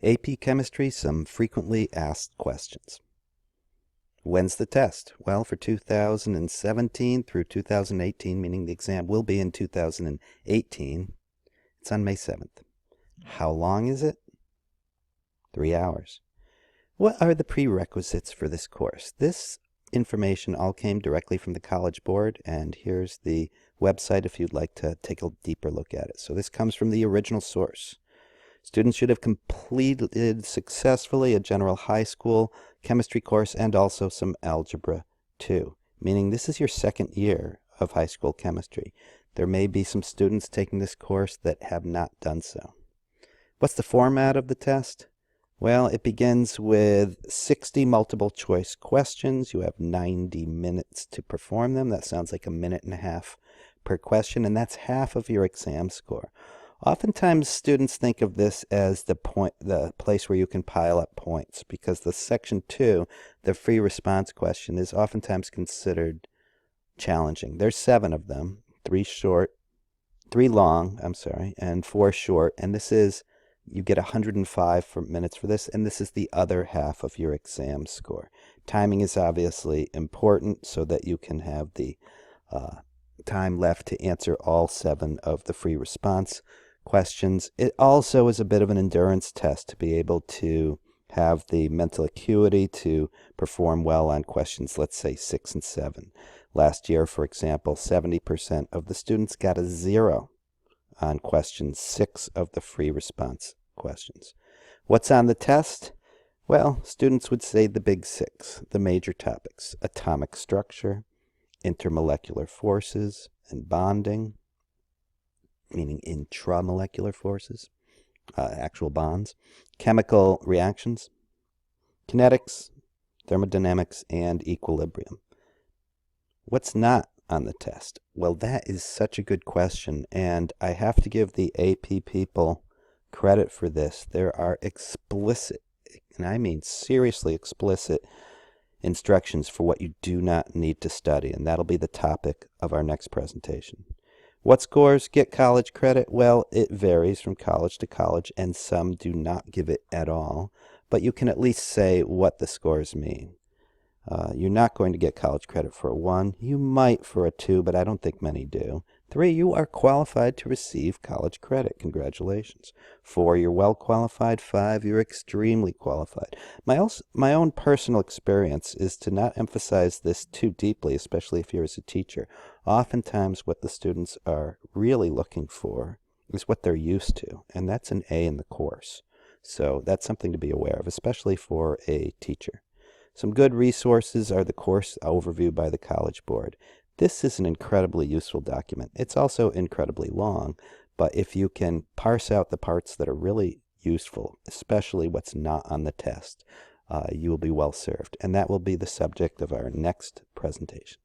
AP Chemistry, some frequently asked questions. When's the test? Well, for 2017 through 2018, meaning the exam will be in 2018, it's on May 7th. How long is it? 3 hours. What are the prerequisites for this course? This information all came directly from the College Board, and here's the website if you'd like to take a deeper look at it. So this comes from the original source. Students should have completed successfully a general high school chemistry course and also some algebra too, meaning this is your second year of high school chemistry. There may be some students taking this course that have not done so. What's the format of the test? Well, it begins with 60 multiple choice questions. You have 90 minutes to perform them. That sounds like 1.5 minutes per question, and that's half of your exam score. Oftentimes students think of this as the place where you can pile up points, because the section 2, the free response question, is oftentimes considered challenging. There's 7 of them, 3 long, and 4 short, and this is, you get 105 minutes for this, and this is the other half of your exam score. Timing is obviously important so that you can have the time left to answer all 7 of the free response questions. It also is a bit of an endurance test to be able to have the mental acuity to perform well on questions, let's say 6 and 7. Last year, for example, 70% of the students got a 0 on question 6 of the free response questions. What's on the test? Well, students would say the big 6, the major topics: atomic structure, intermolecular forces and bonding, meaning intramolecular forces, actual bonds, chemical reactions, kinetics, thermodynamics, and equilibrium. What's not on the test? Well, that is such a good question, and I have to give the AP people credit for this. There are explicit, and I mean seriously explicit, instructions for what you do not need to study, and that'll be the topic of our next presentation. What scores get college credit? Well, it varies from college to college, and some do not give it at all, but you can at least say what the scores mean. You're not going to get college credit for a 1. You might for a 2, but I don't think many do. 3, you are qualified to receive college credit. Congratulations. 4, you're well qualified. 5, you're extremely qualified. My own personal experience is to not emphasize this too deeply, especially if you're as a teacher. Oftentimes what the students are really looking for is what they're used to, and that's an A in the course. So that's something to be aware of, especially for a teacher. Some good resources are the course overview by the College Board. This is an incredibly useful document. It's also incredibly long, but if you can parse out the parts that are really useful, especially what's not on the test, you will be well served. And that will be the subject of our next presentation.